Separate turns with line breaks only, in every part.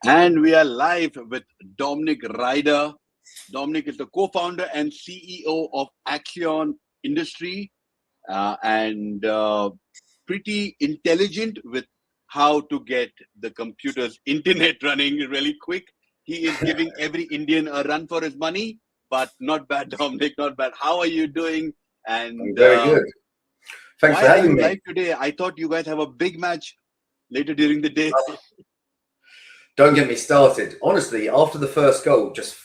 And we are live with Dominic Ryder. Dominic is the co-founder and CEO of Axion Industry and pretty intelligent with how to get the computer's internet running really quick. He is giving every Indian a run for his money, but not bad, Dominic, not bad. How are you doing? And
I'm very good. Thanks for having me.
Why are you live today? I thought you guys have a big match later during the day.
Don't get me started. Honestly, after the first goal, just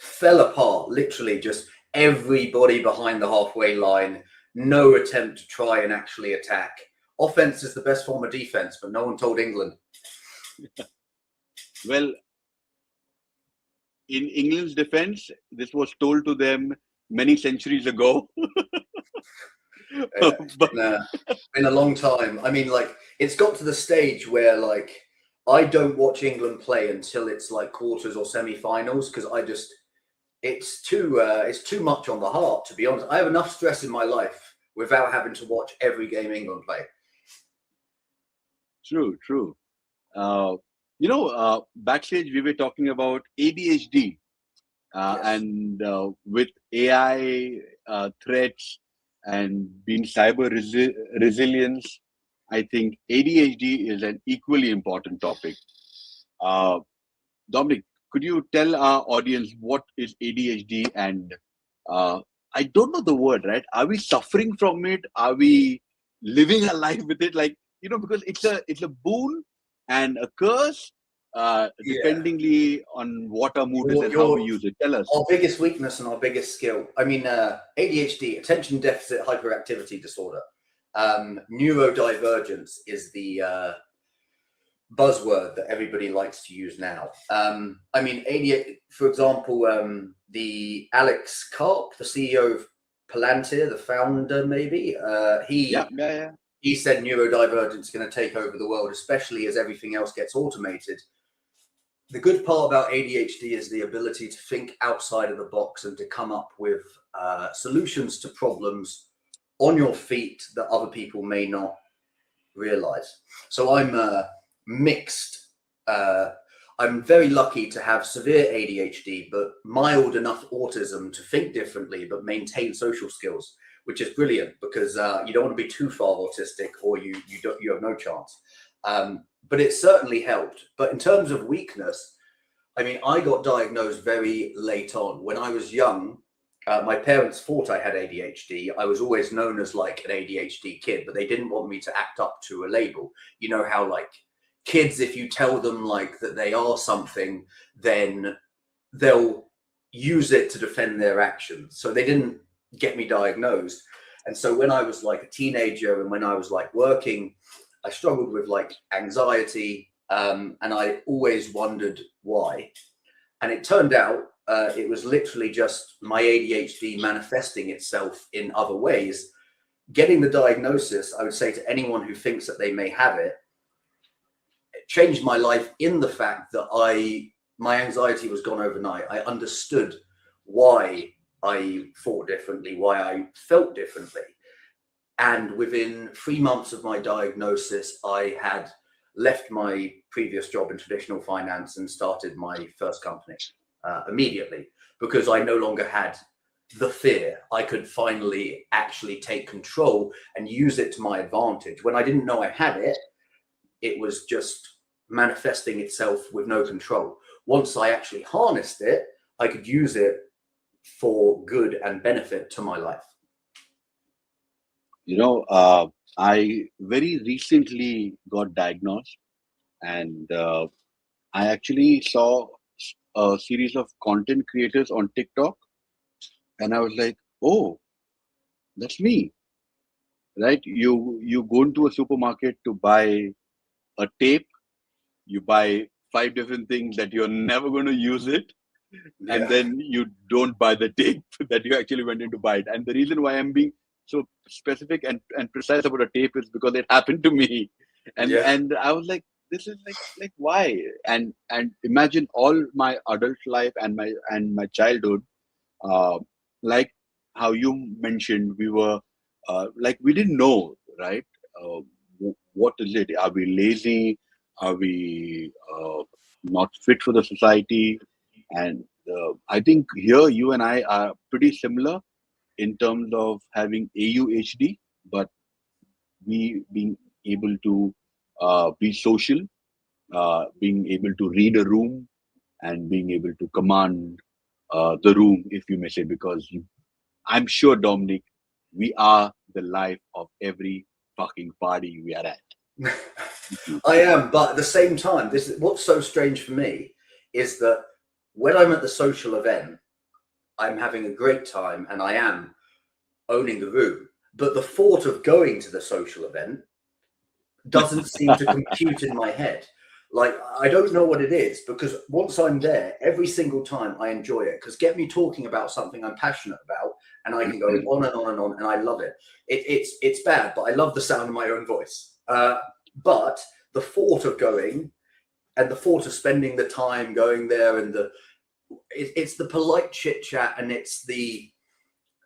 fell apart. Literally, just everybody behind the halfway line. No attempt to try and actually attack. Offense is the best form of defense, but no one told England.
Well, in England's defense, this was told to them many centuries ago.
It's been a long time. I mean, like, it's got to the stage where, like, I don't watch England play until it's like quarters or semi-finals because it's too much on the heart, to be honest. I have enough stress in my life without having to watch every game England play.
True. Backstage we were talking about ADHD
Yes.
and with AI threats and being cyber resilience, I think ADHD is an equally important topic. Dominic, could you tell our audience what is ADHD? And I don't know the word, right? Are we suffering from it? Are we living a life with it? Like, because it's a boon and a curse, dependingly on what our mood is and how we use it. Tell us.
Our biggest weakness and our biggest skill. I mean, ADHD, attention deficit hyperactivity disorder. Neurodivergence is the buzzword that everybody likes to use now. I mean, ADHD, for example, the Alex Karp, the CEO of Palantir, the founder, maybe, he said neurodivergence is going to take over the world, especially as everything else gets automated. The good part about ADHD is the ability to think outside of the box and to come up with solutions to problems on your feet that other people may not realize. So I'm mixed. I'm very lucky to have severe ADHD, but mild enough autism to think differently, but maintain social skills, which is brilliant because you don't want to be too far autistic or you have no chance. But it certainly helped. But in terms of weakness, I mean, I got diagnosed very late on. When I was young, my parents thought I had ADHD. I was always known as like an ADHD kid, but they didn't want me to act up to a label. You know how like kids, if you tell them like that they are something, then they'll use it to defend their actions. So they didn't get me diagnosed. And so when I was like a teenager and when I was like working, I struggled with like anxiety, and I always wondered why. And it turned out it was literally just my ADHD manifesting itself in other ways. Getting the diagnosis, I would say to anyone who thinks that they may have it, it changed my life in the fact that my anxiety was gone overnight. I understood why I thought differently, why I felt differently. And within 3 months of my diagnosis, I had left my previous job in traditional finance and started my first company immediately because I no longer had the fear. I could finally actually take control and use it to my advantage. When I didn't know I had it, it was just manifesting itself with no control. Once I actually harnessed it, I could use it for good and benefit to my life.
I very recently got diagnosed, and I actually saw a series of content creators on TikTok, and I was like, oh, that's me, right? You go into a supermarket to buy a tape, you buy 5 different things that you're never going to use it, and then you don't buy the tape that you actually went in to buy it. And the reason why I'm being so specific and precise about a tape is because it happened to me, and I was like, this is like why? And imagine all my adult life and my childhood, like how you mentioned, we were like we didn't know, right? What is it? Are we lazy? Are we not fit for the society? And I think here you and I are pretty similar in terms of having AUHD, but we being able to be social, being able to read a room, and being able to command the room, if you may say, because I'm sure, Dominic, we are the life of every fucking party we are at.
I am, but at the same time, this is what's so strange for me is that when I'm at the social event, I'm having a great time and I am owning the room. But the thought of going to the social event doesn't seem to compute in my head. Like, I don't know what it is, because once I'm there, every single time I enjoy it, because get me talking about something I'm passionate about and I can go on and on and on, and I love it. It's bad, but I love the sound of my own voice. But the thought of going and the thought of spending the time going there, and it's the polite chit chat, and it's the,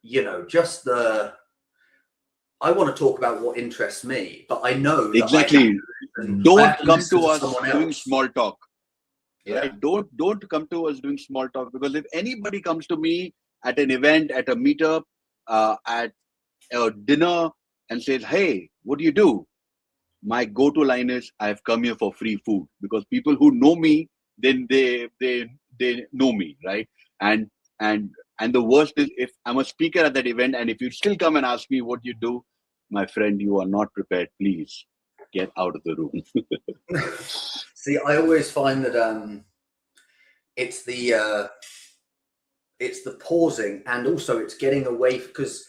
you know, just the, I want to talk about what interests me, but I know
exactly.
That
don't come to us doing
else.
small talk.
Yeah.
Right? Don't come to us doing small talk, because if anybody comes to me at an event, at a meetup, at a dinner, and says, "Hey, what do you do?" My go-to line is, "I've come here for free food," because people who know me, then they know me, right? And the worst is if I'm a speaker at that event, and if you still come and ask me what you do, my friend, you are not prepared. Please get out of the room.
See, I always find that it's the pausing, and also it's getting away, because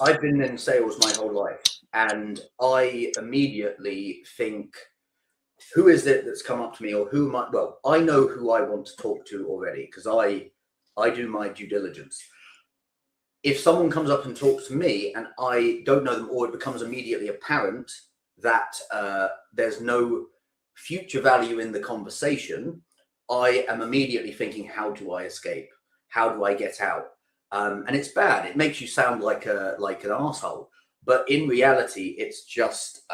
I've been in sales my whole life, and I immediately think, who is it that's come up to me, or who might, well, I know who I want to talk to already, because I do my due diligence. If someone comes up and talks to me and I don't know them, or it becomes immediately apparent that there's no future value in the conversation, I am immediately thinking, how do I escape? How do I get out? And it's bad. It makes you sound like an asshole, but in reality, it's just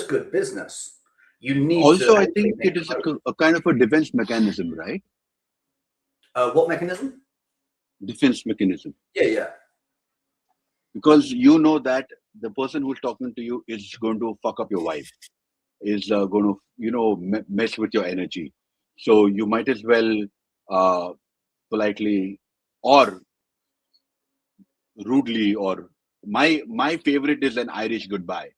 good business. You need
also,
to.
I think it is a kind of a defense mechanism, right?
What mechanism?
Defense mechanism.
Yeah.
Because you know that the person who's talking to you is going to fuck up your vibe, is going to, mess with your energy. So you might as well politely or rudely, or my favorite is an Irish goodbye.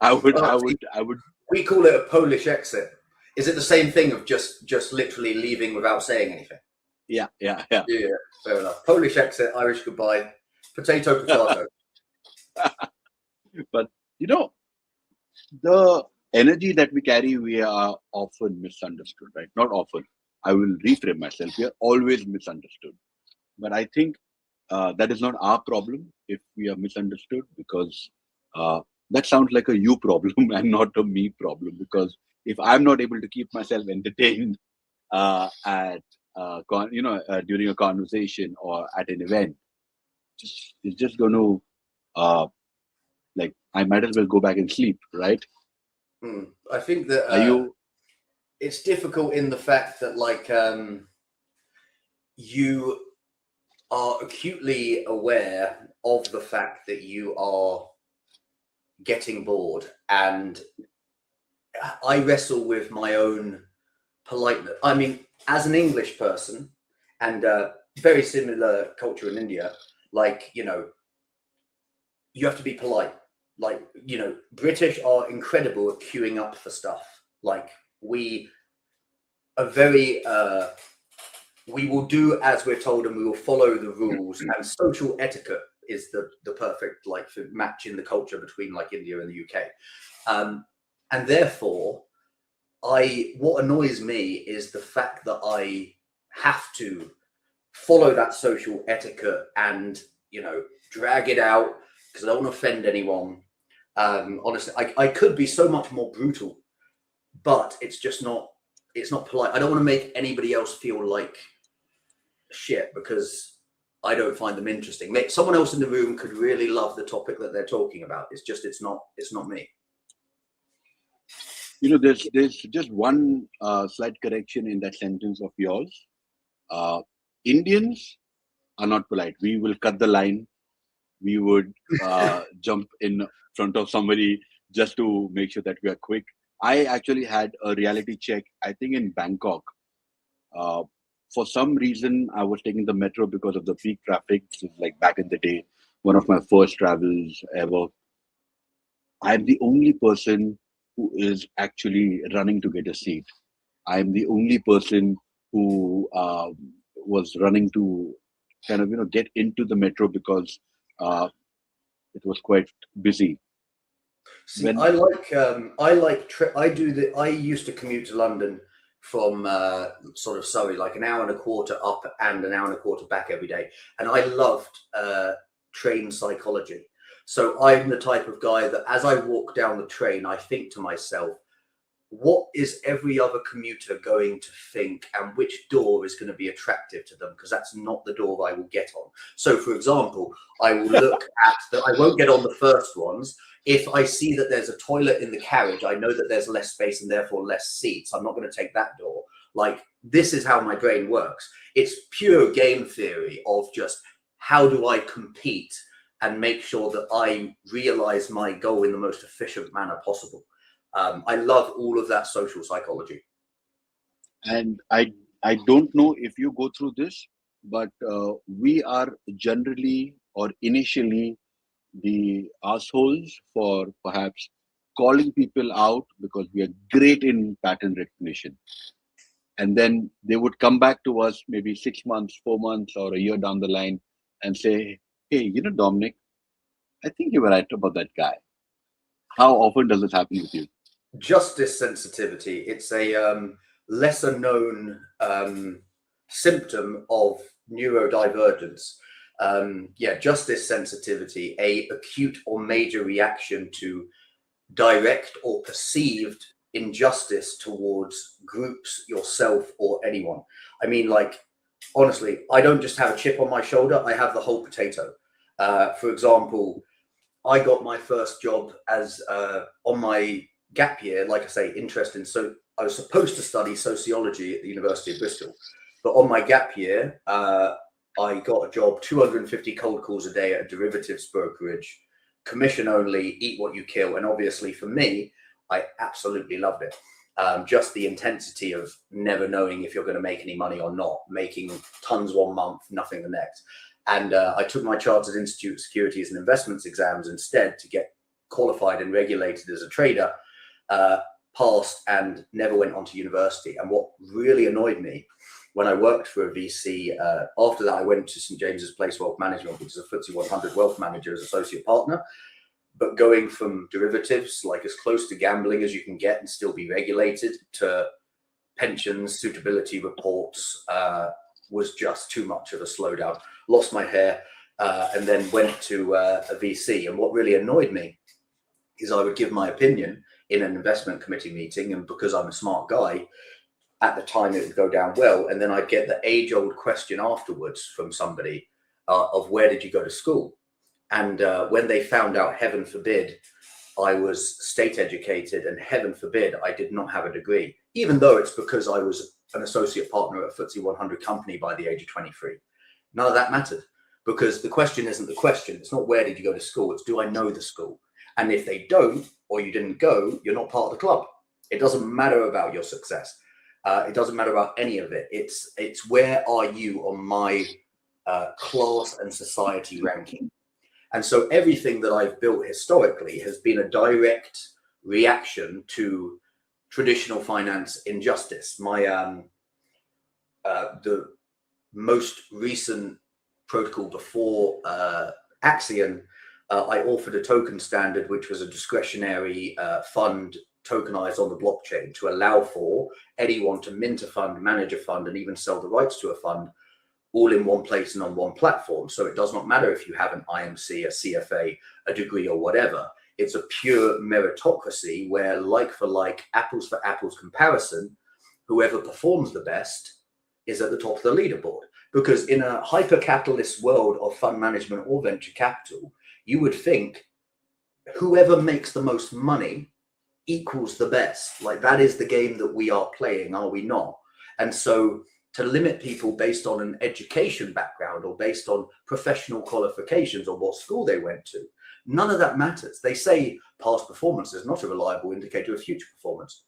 I would.
We call it a Polish exit. Is it the same thing of just literally leaving without saying anything?
Yeah.
Yeah, fair enough. Polish exit, Irish goodbye, potato.
But the energy that we carry, we are often misunderstood, right? Not often. I will reframe myself. We are always misunderstood. But I think that is not our problem if we are misunderstood, because that sounds like a you problem and not a me problem. Because if I'm not able to keep myself entertained during a conversation or at an event, it's just going to I might as well go back and sleep, right?
I think that it's difficult in the fact that you are acutely aware of the fact that you are getting bored, and I wrestle with my own politeness. I mean, as an English person, and very similar culture in India, you have to be polite. British are incredible at queuing up for stuff. Like, we are very, we will do as we're told, and we will follow the rules. And social etiquette is the perfect match in the culture between India and the UK. And therefore, what annoys me is the fact that I have to follow that social etiquette and drag it out, because I don't want to offend anyone. Honestly, I could be so much more brutal, but it's not polite. I don't want to make anybody else feel like shit because I don't find them interesting. Someone else in the room could really love the topic that they're talking about. It's not me.
there's just one slight correction in that sentence of yours. Indians are not polite. We will cut the line. We would jump in front of somebody just to make sure that we are quick. I actually had a reality check, I think in Bangkok. For some reason, I was taking the metro because of the peak traffic. This is like back in the day, one of my first travels ever. I'm the only person who is actually running to get a seat. I'm the only person who was running to kind of get into the metro because it was quite busy.
See, I used to commute to London from sort of Surrey, like an hour and a quarter up and an hour and a quarter back every day, and I loved train psychology. So I'm the type of guy that as I walk down the train, I think to myself, what is every other commuter going to think, and which door is going to be attractive to them? Because that's not the door I will get on. So, for example, I will look at that. I won't get on the first ones. If I see that there's a toilet in the carriage, I know that there's less space and therefore less seats. I'm not going to take that door. Like, this is how my brain works. It's pure game theory of just how do I compete and make sure that I realize my goal in the most efficient manner possible. I love all of that social psychology.
And I don't know if you go through this, but we are generally or initially the assholes for perhaps calling people out because we are great in pattern recognition. And then they would come back to us maybe 6 months, 4 months, or a year down the line and say, hey, Dominic, I think you were right about that guy. How often does this happen with you?
Justice sensitivity. It's a lesser known symptom of neurodivergence. Justice sensitivity, a acute or major reaction to direct or perceived injustice towards groups, yourself, or anyone. I mean, like, honestly, I don't just have a chip on my shoulder, I have the whole potato. For example, I got my first job as on my gap year, like I say, interested. So I was supposed to study sociology at the University of Bristol, but on my gap year, I got a job, 250 cold calls a day at a derivatives brokerage, commission only, eat what you kill. And obviously for me, I absolutely loved it. Just the intensity of never knowing if you're going to make any money or not, making tons one month, nothing the next. And I took my Chartered Institute of Securities and Investments exams instead to get qualified and regulated as a trader, passed and never went on to university. And what really annoyed me when I worked for a VC, after that I went to St. James's Place Wealth Management, which is a FTSE 100 wealth manager as associate partner. But going from derivatives, like as close to gambling as you can get and still be regulated, to pensions, suitability reports, was just too much of a slowdown. Lost my hair and then went to a VC. And what really annoyed me is I would give my opinion in an investment committee meeting, and because I'm a smart guy, at the time it would go down well, and then I'd get the age-old question afterwards from somebody of where did you go to school? And when they found out, heaven forbid, I was state educated, and heaven forbid I did not have a degree, even though it's because I was an associate partner at a FTSE 100 company by the age of 23. None of that mattered, because the question isn't the question. It's not where did you go to school, it's do I know the school? And if they don't, or you didn't go, you're not part of the club. It doesn't matter about your success. It doesn't matter about any of it. It's where are you on my class and society ranking? And so everything that I've built historically has been a direct reaction to traditional finance injustice. My the most recent protocol before Axion, I authored a token standard, which was a discretionary fund tokenized on the blockchain to allow for anyone to mint a fund, manage a fund, and even sell the rights to a fund all in one place and on one platform. So it does not matter if you have an IMC, a CFA, a degree, or whatever. It's a pure meritocracy where, like for like, apples for apples comparison, whoever performs the best is at the top of the leaderboard. Because in a hyper-capitalist world of fund management or venture capital, you would think whoever makes the most money equals the best. Like, that is the game that we are playing, are we not? And so to limit people based on an education background or based on professional qualifications or what school they went to, none of that matters. They say past performance is not a reliable indicator of future performance.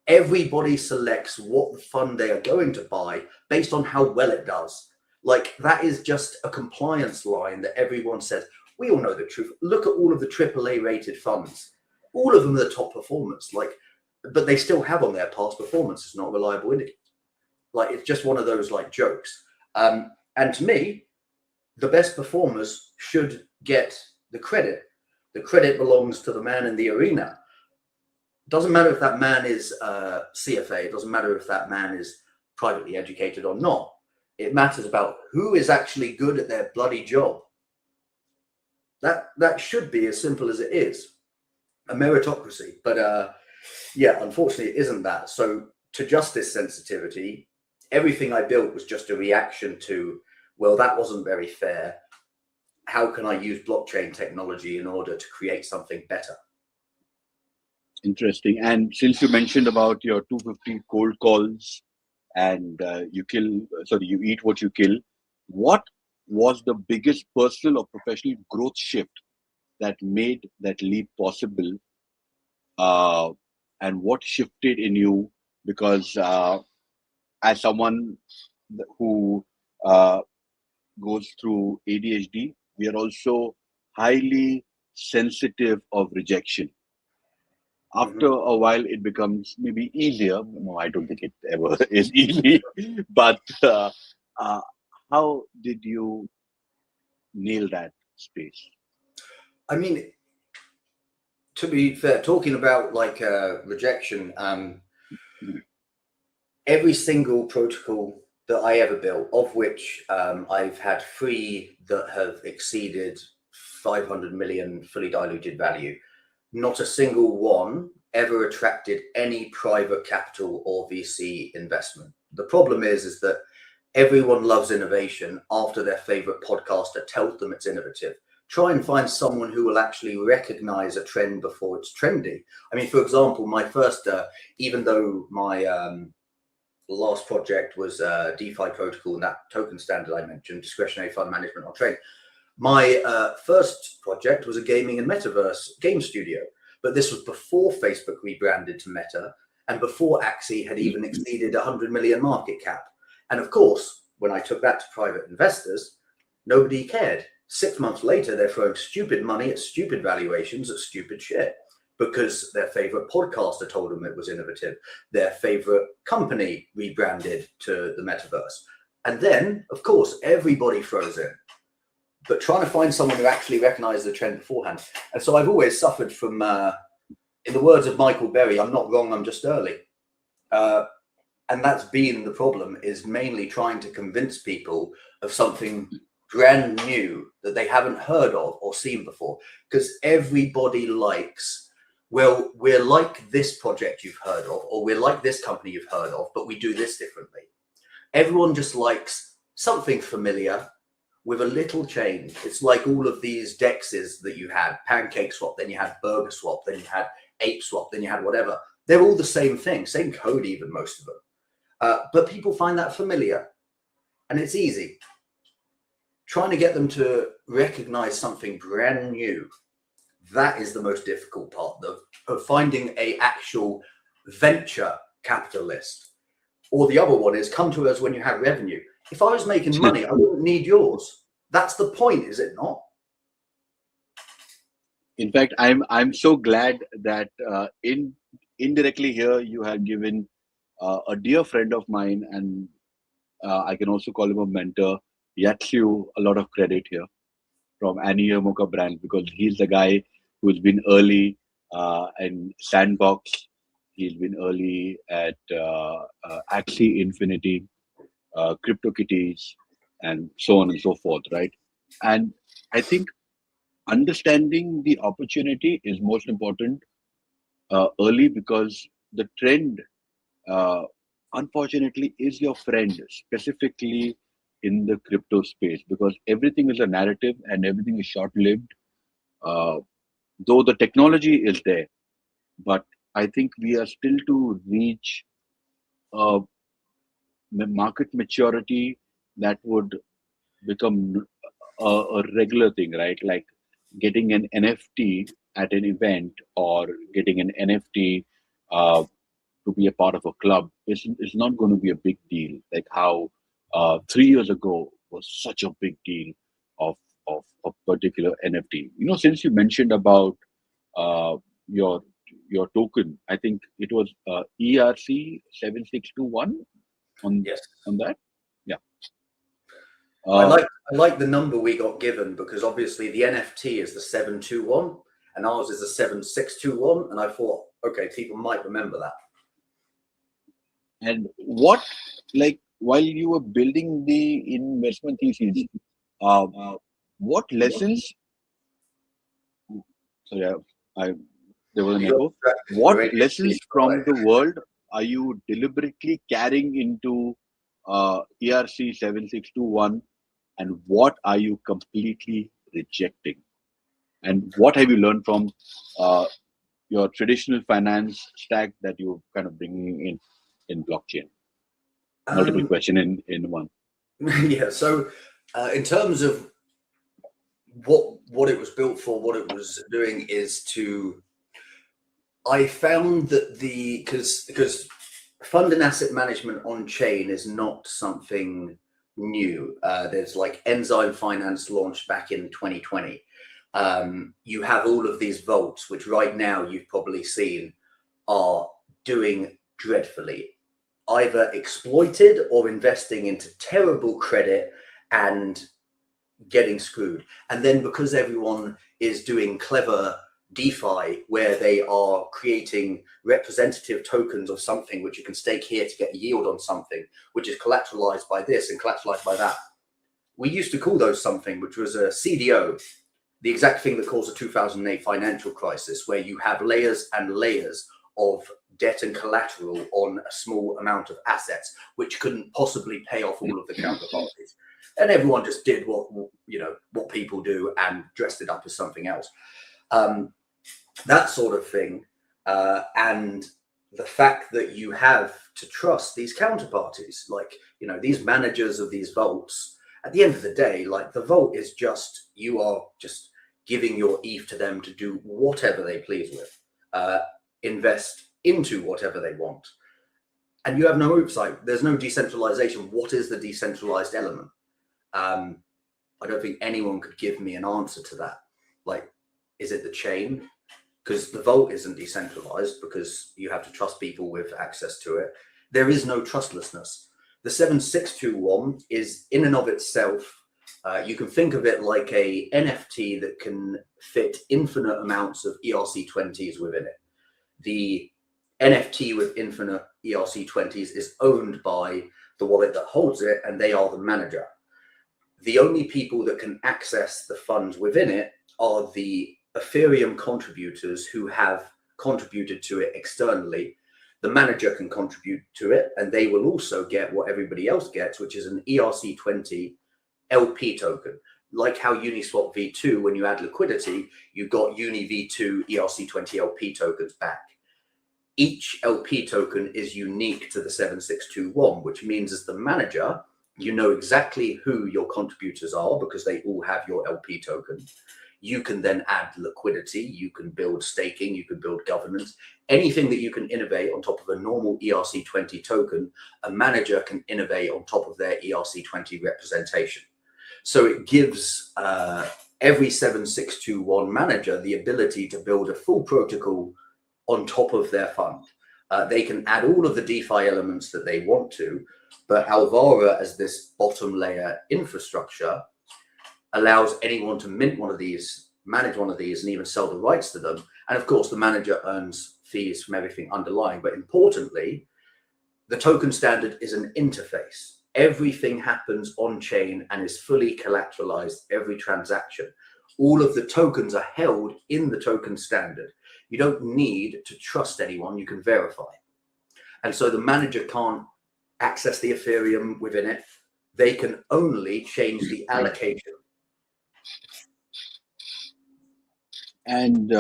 Everybody selects what the fund they are going to buy based on how well it does. Like, that is just a compliance line that everyone says. We all know the truth. Look at all of the AAA rated funds. All of them are the top performance, like, but they still have on their past performance. It's not a reliable indicator. Like, it's just one of those like jokes. And to me, the best performers should get the credit. The credit belongs to the man in the arena. Doesn't matter if that man is CFA. It doesn't matter if that man is privately educated or not. It matters about who is actually good at their bloody job. That should be as simple as it is, a meritocracy. But yeah, unfortunately, it isn't that. So to justice sensitivity, everything I built was just a reaction to, well, that wasn't very fair. How can I use blockchain technology in order to create something better?
Interesting. And since you mentioned about your 250 cold calls and you eat what you kill, what was the biggest personal or professional growth shift that made that leap possible? And what shifted in you? Because as someone who goes through ADHD, we are also highly sensitive of rejection. After a while, it becomes maybe easier. No, I don't think it ever is easy. But how did you nail that space?
I mean, to be fair, talking about like rejection, every single protocol that I ever built, of which I've had 3 that have exceeded 500 million fully diluted value, not a single one ever attracted any private capital or VC investment. The problem is that everyone loves innovation after their favorite podcaster tells them it's innovative. Try and find someone who will actually recognize a trend before it's trendy. I mean, for example, my first, even though my last project was DeFi protocol and that token standard I mentioned, discretionary fund management on chain, my first project was a gaming and metaverse game studio. But this was before Facebook rebranded to Meta and before Axie had even exceeded 100 million market cap. And of course, when I took that to private investors, nobody cared. 6 months later, they're throwing stupid money at stupid valuations at stupid shit because their favorite podcaster told them it was innovative. Their favorite company rebranded to the metaverse. And then, of course, everybody throws in. But trying to find someone who actually recognized the trend beforehand. And so I've always suffered from, in the words of Michael Berry, I'm not wrong, I'm just early. And that's been the problem, is mainly trying to convince people of something brand new that they haven't heard of or seen before. Because everybody likes, well, we're like this project you've heard of, or we're like this company you've heard of, but we do this differently. Everyone just likes something familiar with a little change. It's like all of these dexes that you had, Pancake Swap, then you had Burger Swap, then you had Ape Swap, then you had whatever. They're all the same thing, same code even, most of them. But people find that familiar and it's easy. Trying to get them to recognize something brand new, that is the most difficult part of finding a actual venture capitalist. Or the other one is come to us when you have revenue. If I was making money, I wouldn't need yours. That's the point, is it not?
In fact, I'm so glad that indirectly here you have given a dear friend of mine, and I can also call him a mentor, Yatsu, a lot of credit here from Annie Yamoka brand, because he's the guy who's been early in Sandbox. He's been early at Axie Infinity, CryptoKitties, and so on and so forth, right? And I think understanding the opportunity is most important early, because the trend, unfortunately, is your friend, specifically in the crypto space, because everything is a narrative and everything is short-lived. Though the technology is there, but I think we are still to reach market maturity that would become a regular thing, right? Like getting an NFT at an event or getting an NFT to be a part of a club is not going to be a big deal. Like how 3 years ago was such a big deal of a particular NFT. Since you mentioned about uh, your your token, I think it was ERC7621 on
Yes.
that. Yeah.
I like the number we got given because obviously the NFT is the 721 and ours is the 7621, and I thought, okay, people might remember that.
And while you were building the investment thesis, what lessons? Sorry, there was an echo. What lessons from the world are you deliberately carrying into ERC 7621, and what are you completely rejecting? And what have you learned from your traditional finance stack that you're kind of bringing in blockchain? Multiple question in one.
Yeah. So, in terms of what it was built for, what it was doing is to. I found that because fund and asset management on chain is not something new. There's like Enzyme Finance launched back in 2020. You have all of these vaults, which right now you've probably seen are doing dreadfully, either exploited or investing into terrible credit and getting screwed. And then because everyone is doing clever DeFi where they are creating representative tokens of something which you can stake here to get a yield on something, which is collateralized by this and collateralized by that. We used to call those something which was a CDO, the exact thing that caused the 2008 financial crisis, where you have layers and layers of debt and collateral on a small amount of assets, which couldn't possibly pay off all of the counterparties. And everyone just did what people do and dressed it up as something else. That sort of thing. And the fact that you have to trust these counterparties, like, these managers of these vaults, at the end of the day, like the vault is just, you are just giving your ETH to them to do whatever they please with, invest into whatever they want. And you have no oversight. There's no decentralization. What is the decentralized element? I don't think anyone could give me an answer to that. Like, is it the chain? Because the vault isn't decentralized because you have to trust people with access to it. There is no trustlessness. The 7621 is in and of itself, you can think of it like a NFT that can fit infinite amounts of ERC20s within it. The NFT with infinite ERC20s is owned by the wallet that holds it, and they are the manager. The only people that can access the funds within it are the Ethereum contributors who have contributed to it externally. The manager can contribute to it, and they will also get what everybody else gets, which is an ERC20 LP token. Like how Uniswap V2, when you add liquidity, you got Uni V2 ERC20 LP tokens back. Each LP token is unique to the 7621, which means as the manager, you know exactly who your contributors are because they all have your LP token. You can then add liquidity, you can build staking, you can build governance. Anything that you can innovate on top of a normal ERC20 token, a manager can innovate on top of their ERC20 representation. So it gives every 7621 manager the ability to build a full protocol on top of their fund. They can add all of the DeFi elements that they want to, but Alvara, as this bottom layer infrastructure, allows anyone to mint one of these, manage one of these, and even sell the rights to them. And of course, the manager earns fees from everything underlying. But importantly, the token standard is an interface. Everything happens on chain and is fully collateralized, every transaction. All of the tokens are held in the token standard. You don't need to trust anyone, you can verify. And so the manager can't access the Ethereum within it. They can only change the allocation.
And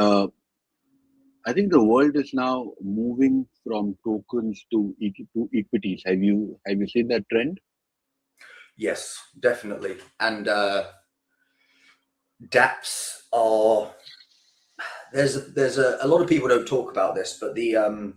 I think the world is now moving from tokens to equities. Have you seen that trend?
Yes, definitely. And dApps are there's a lot of people don't talk about this, but the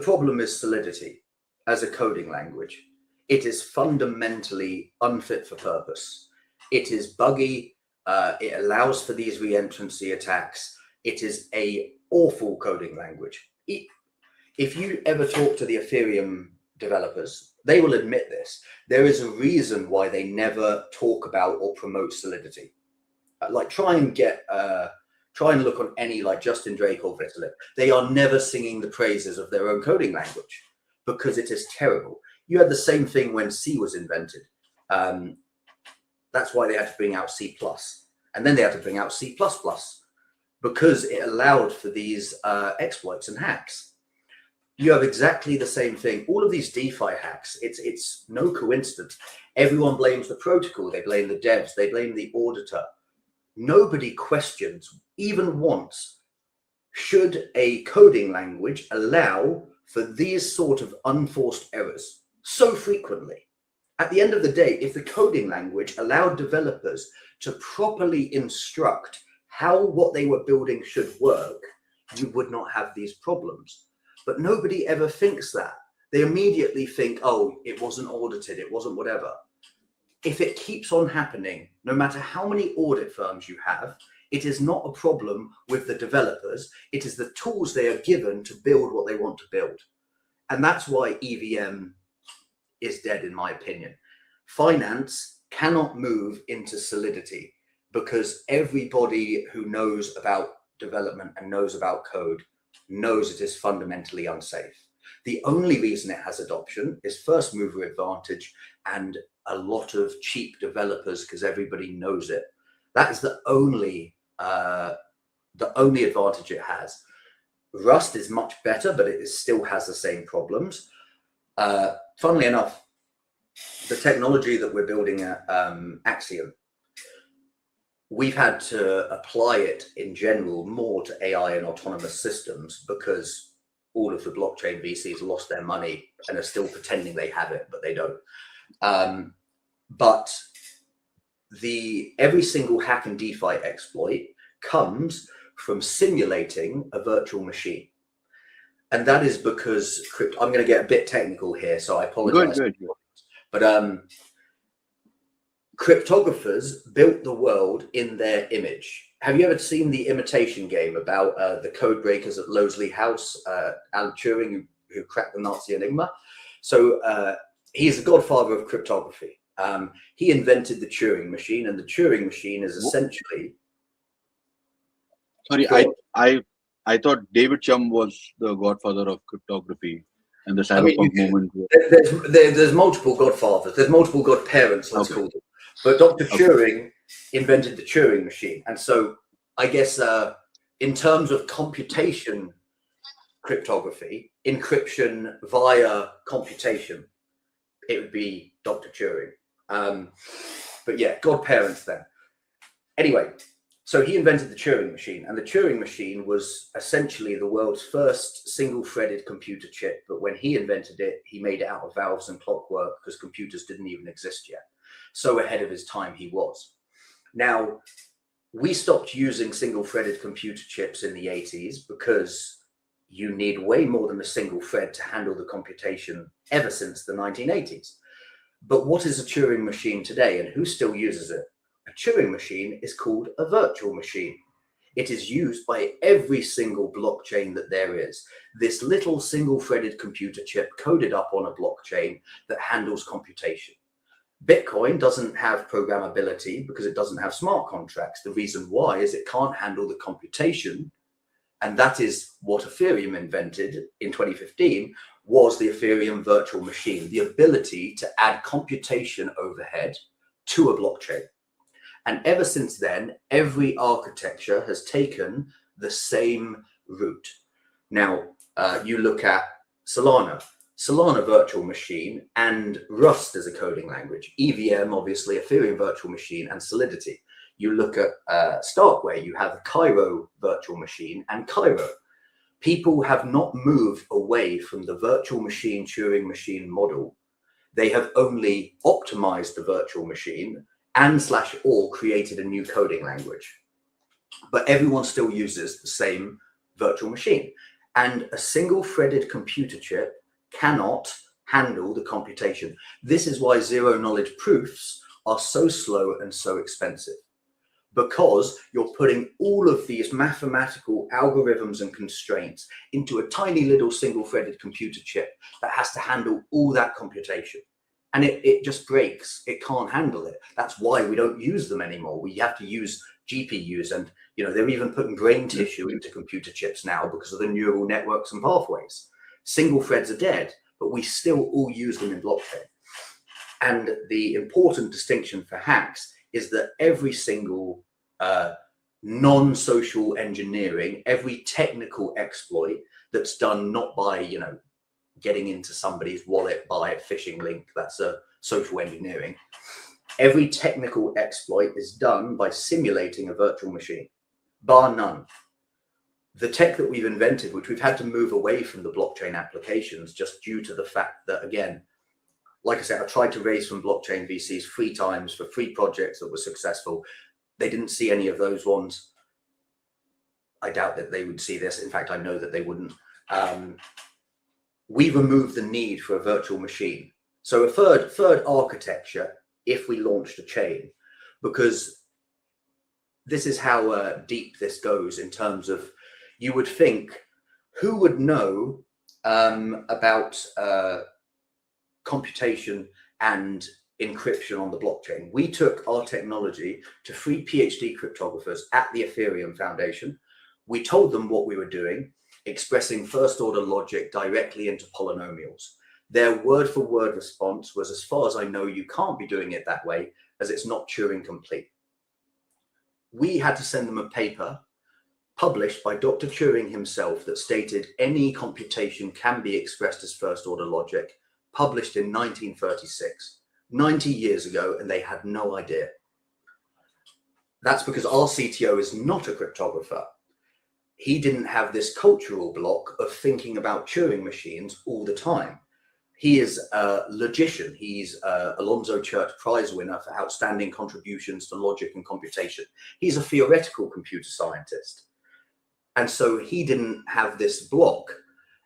problem is Solidity as a coding language. It is fundamentally unfit for purpose. It is buggy. It allows for these re-entrancy attacks. It is a awful coding language. If you ever talk to the Ethereum developers, they will admit this. There is a reason why they never talk about or promote Solidity. Like try and look on any like Justin Drake or Vitalik. They are never singing the praises of their own coding language because it is terrible. You had the same thing when C was invented. That's why they had to bring out C+, and then they had to bring out C++, because it allowed for these exploits and hacks. You have exactly the same thing. All of these DeFi hacks, it's no coincidence. Everyone blames the protocol. They blame the devs. They blame the auditor. Nobody questions, even once, should a coding language allow for these sort of unforced errors so frequently? At the end of the day, if the coding language allowed developers to properly instruct how what they were building should work, you would not have these problems. But nobody ever thinks that. They immediately think, oh, it wasn't audited, it wasn't whatever. If it keeps on happening, no matter how many audit firms you have, it is not a problem with the developers. It is the tools they are given to build what they want to build. And that's why EVM is dead, in my opinion. Finance cannot move into Solidity because everybody who knows about development and knows about code knows it is fundamentally unsafe. The only reason it has adoption is first mover advantage and a lot of cheap developers because everybody knows it. That is the only advantage it has. Rust is much better, but it still has the same problems. Funnily enough, the technology that we're building at Axiom, we've had to apply it in general more to AI and autonomous systems because all of the blockchain VCs lost their money and are still pretending they have it, but they don't. But every single hack and DeFi exploit comes from simulating a virtual machine. And that is because I'm going to get a bit technical here, so I apologize.
Good.
But cryptographers built the world in their image. Have you ever seen the Imitation Game about the code breakers at Loseley House, Alan Turing, who cracked the Nazi Enigma? So he's the godfather of cryptography. He invented the Turing machine, and the Turing machine is essentially...
Sorry, I thought David Chum was the godfather of cryptography and the cyberpunk movement.
There's multiple godfathers. There's multiple godparents, let's call them. But Dr. Turing invented the Turing machine. And so I guess in terms of computation cryptography, encryption via computation, it would be Dr. Turing. But yeah, godparents then. Anyway, so he invented the Turing machine, and the Turing machine was essentially the world's first single-threaded computer chip. But when he invented it, he made it out of valves and clockwork because computers didn't even exist yet. So ahead of his time he was. Now, we stopped using single-threaded computer chips in the 80s because you need way more than a single thread to handle the computation ever since the 1980s. But what is a Turing machine today, and who still uses it? A Turing machine is called a virtual machine. It is used by every single blockchain that there is. This little single-threaded computer chip coded up on a blockchain that handles computation. Bitcoin doesn't have programmability because it doesn't have smart contracts. The reason why is it can't handle the computation, and that is what Ethereum invented in 2015, was the Ethereum virtual machine, the ability to add computation overhead to a blockchain. And ever since then, every architecture has taken the same route. Now, you look at Solana virtual machine, and Rust as a coding language. EVM, obviously, Ethereum virtual machine, and Solidity. You look at Starkware, you have Cairo virtual machine and Cairo. people have not moved away from the virtual machine Turing machine model. They have only optimized the virtual machine and/or created a new coding language. But everyone still uses the same virtual machine. And a single threaded computer chip cannot handle the computation. This is why zero knowledge proofs are so slow and so expensive, because you're putting all of these mathematical algorithms and constraints into a tiny little single threaded computer chip that has to handle all that computation. And it just breaks. It can't handle it. That's why we don't use them anymore. We have to use GPUs, and they're even putting brain tissue into computer chips now because of the neural networks and pathways. Single threads are dead, but we still all use them in blockchain. And the important distinction for hacks is that every single non-social engineering, every technical exploit that's done not by getting into somebody's wallet by a phishing link, that's a social engineering. Every technical exploit is done by simulating a virtual machine, bar none. The tech that we've invented, which we've had to move away from the blockchain applications just due to the fact that, again, like I said, I tried to raise from blockchain VCs 3 times for 3 projects that were successful. They didn't see any of those ones. I doubt that they would see this. In fact, I know that they wouldn't. We removed the need for a virtual machine. So a third architecture if we launched a chain, because this is how deep this goes in terms of, you would think, who would know about computation and encryption on the blockchain? We took our technology to 3 PhD cryptographers at the Ethereum Foundation. We told them what we were doing, expressing first order logic directly into polynomials. Their word for word response was, as far as I know, you can't be doing it that way, as it's not Turing complete. We had to send them a paper published by Dr. Turing himself that stated any computation can be expressed as first order logic, published in 1936, 90 years ago, and they had no idea. That's because our CTO is not a cryptographer. He didn't have this cultural block of thinking about Turing machines all the time. He is a logician. He's Alonzo Church Prize winner for outstanding contributions to logic and computation. He's a theoretical computer scientist. And so he didn't have this block.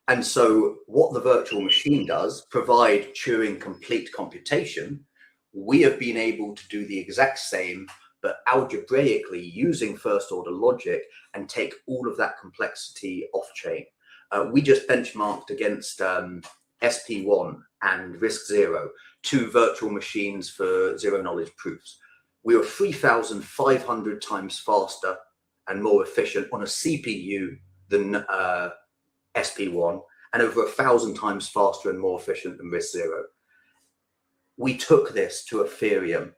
And so what the virtual machine does, provide Turing complete computation. We have been able to do the exact same, but algebraically using first order logic, and take all of that complexity off chain. We just benchmarked against SP1 and RISC-0, 2 virtual machines for zero knowledge proofs. We were 3,500 times faster and more efficient on a CPU than SP1, and over 1,000 times faster and more efficient than RISC-0. We took this to Ethereum,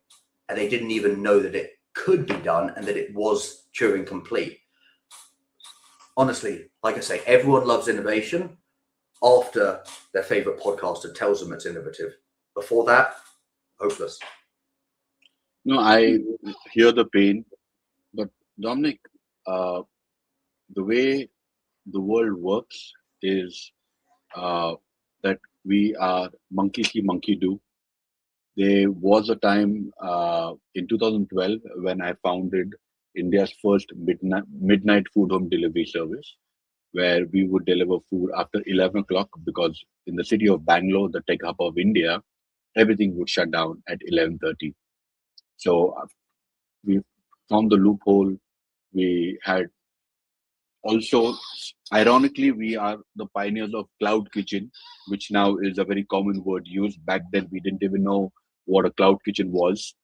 and they didn't even know that it could be done and that it was Turing complete. Honestly, like I say, everyone loves innovation after their favorite podcaster tells them it's innovative. Before that, hopeless.
No, I hear the pain, but Dominic, the way the world works is that we are monkey see, monkey do. There was a time in 2012 when I founded India's first midnight food home delivery service, where we would deliver food after 11 o'clock, because in the city of Bangalore, the tech hub of India, everything would shut down at 11:30. So we found the loophole. We had also, ironically, we are the pioneers of cloud kitchen, which now is a very common word used. Back then, we didn't even know what a cloud kitchen was.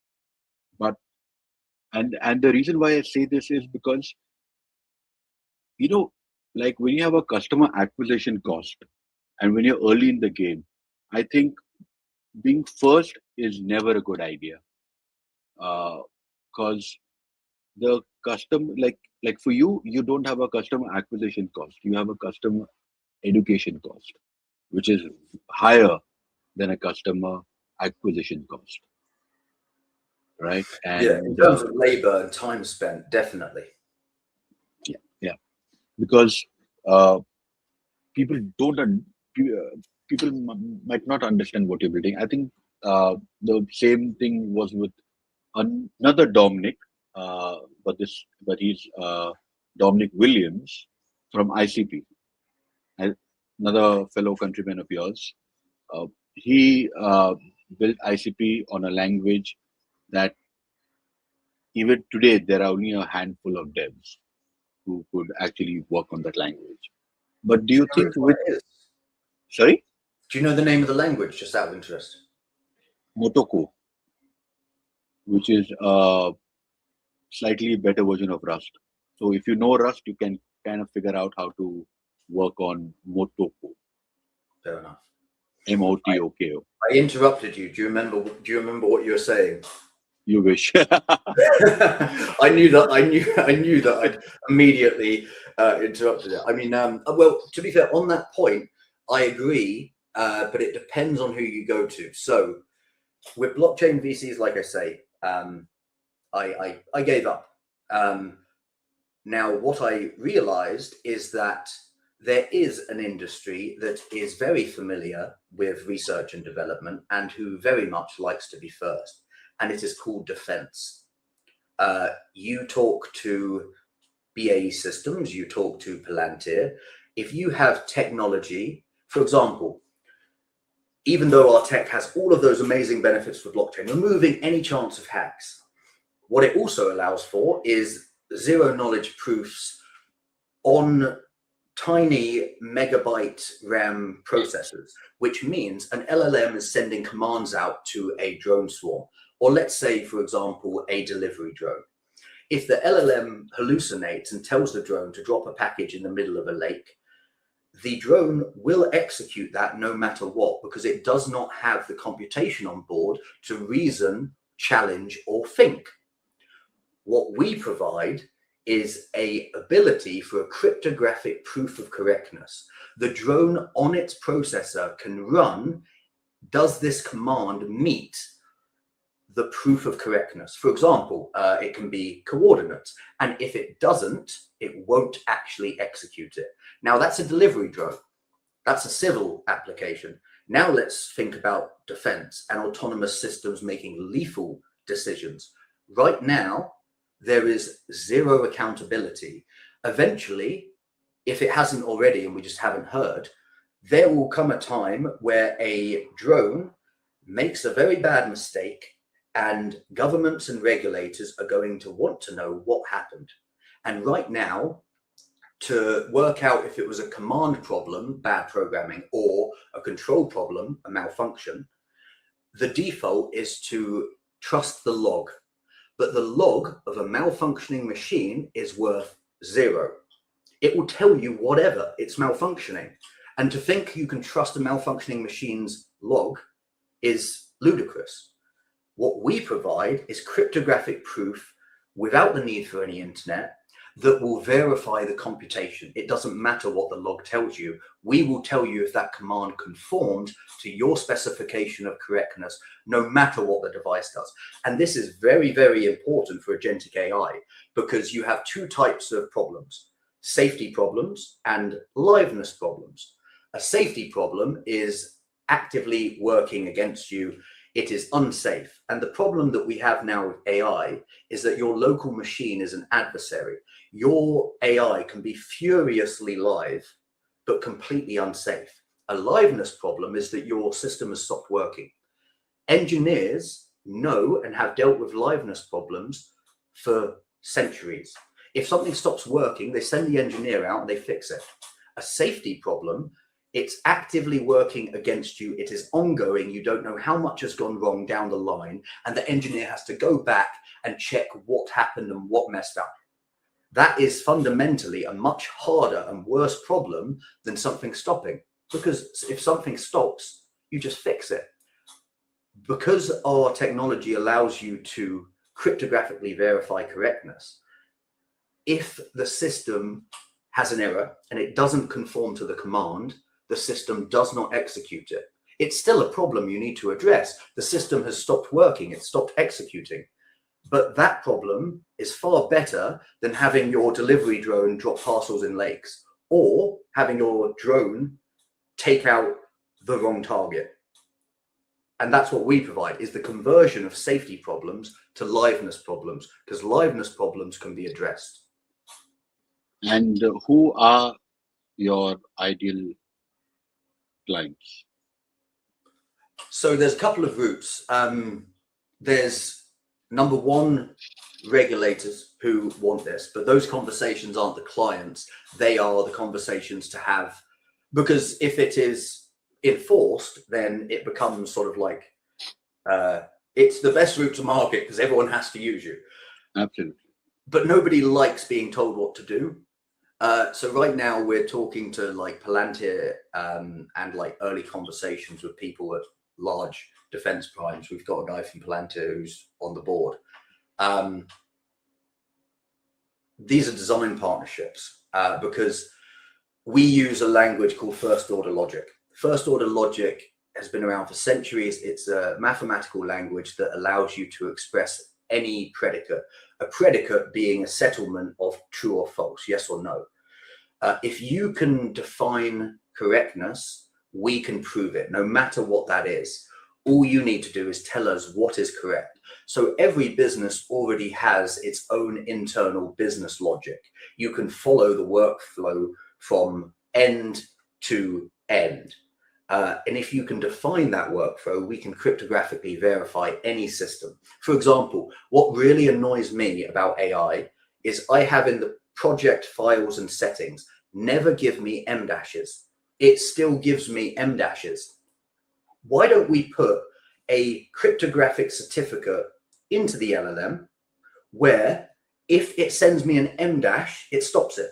But and the reason why I say this is because, like when you have a customer acquisition cost and when you're early in the game, I think being first is never a good idea. Because the customer, like for you, you don't have a customer acquisition cost. You have a customer education cost, which is higher than a customer acquisition cost. Right? And
yeah, in terms of labor and time spent, definitely.
Yeah. Because people people might not understand what you're building. I think the same thing was with another Dominic, but he's Dominic Williams from ICP, another fellow countryman of yours. He built ICP on a language that even today there are only a handful of devs who could actually work on that language. But do you think with sorry?
Do you know the name of the language, just out of interest?
Motoko, which is a slightly better version of Rust. So if you know Rust, you can kind of figure out how to work on Motoko.
Fair enough.
Motoko.
I interrupted you. Do you remember what you were saying?
You wish.
I knew that I'd immediately interrupted it. I mean, well, to be fair, on that point, I agree, but it depends on who you go to. So with blockchain VCs, like I say, I gave up. Now, what I realized is that there is an industry that is very familiar with research and development and who very much likes to be first. And it is called defense. You talk to BAE Systems, you talk to Palantir. If you have technology, for example, even though our tech has all of those amazing benefits for blockchain, removing any chance of hacks, what it also allows for is zero knowledge proofs on tiny megabyte RAM processors, which means an LLM is sending commands out to a drone swarm. Or let's say, for example, a delivery drone. If the LLM hallucinates and tells the drone to drop a package in the middle of a lake, the drone will execute that no matter what, because it does not have the computation on board to reason, challenge, or think. What we provide is an ability for a cryptographic proof of correctness. The drone on its processor can run, does this command meet the proof of correctness? For example, it can be coordinates, and if it doesn't, it won't actually execute it. Now, that's a delivery drone. That's a civil application. Now let's think about defense and autonomous systems making lethal decisions. Right now, there is zero accountability. Eventually, if it hasn't already and we just haven't heard, there will come a time where a drone makes a very bad mistake and governments and regulators are going to want to know what happened. And right now, to work out if it was a command problem, bad programming, or a control problem, a malfunction, the default is to trust the log. But the log of a malfunctioning machine is worth 0. It will tell you whatever, it's malfunctioning. And to think you can trust a malfunctioning machine's log is ludicrous. What we provide is cryptographic proof without the need for any internet that will verify the computation. It doesn't matter what the log tells you. We will tell you if that command conformed to your specification of correctness, no matter what the device does. And this is very, very important for agentic AI because you have two types of problems: safety problems and liveness problems. A safety problem is actively working against you. It is unsafe. And the problem that we have now with AI is that your local machine is an adversary. Your AI can be furiously live, but completely unsafe. A liveness problem is that your system has stopped working. Engineers know and have dealt with liveness problems for centuries. If something stops working, they send the engineer out and they fix it. A safety problem, it's actively working against you. It is ongoing. You don't know how much has gone wrong down the line, and the engineer has to go back and check what happened and what messed up. That is fundamentally a much harder and worse problem than something stopping, because if something stops, you just fix it. Because our technology allows you to cryptographically verify correctness, if the system has an error and it doesn't conform to the command, the system does not execute it. It's still a problem you need to address. The system has stopped working, it's stopped executing. But that problem is far better than having your delivery drone drop parcels in lakes, or having your drone take out the wrong target. And that's what we provide, is the conversion of safety problems to liveness problems, because liveness problems can be addressed.
And who are your ideal clients?
So there's a couple of routes. There's number one, regulators who want this, but those conversations aren't the clients. They are the conversations to have, because if it is enforced, then it becomes sort of like it's the best route to market because everyone has to use you.
Absolutely.
But nobody likes being told what to do. So right now we're talking to like Palantir and like early conversations with people at large defense primes. We've got a guy from Palantir who's on the board. These are design partnerships because we use a language called first order logic. First order logic has been around for centuries. It's a mathematical language that allows you to express any predicate, a predicate being a settlement of true or false, yes or no. If you can define correctness, we can prove it, no matter what that is. All you need to do is tell us what is correct. So every business already has its own internal business logic. You can follow the workflow from end to end. And if you can define that workflow, we can cryptographically verify any system. For example, what really annoys me about AI is I have in the project files and settings, never give me M dashes. It still gives me M dashes. Why don't we put a cryptographic certificate into the LLM where if it sends me an M dash, it stops it.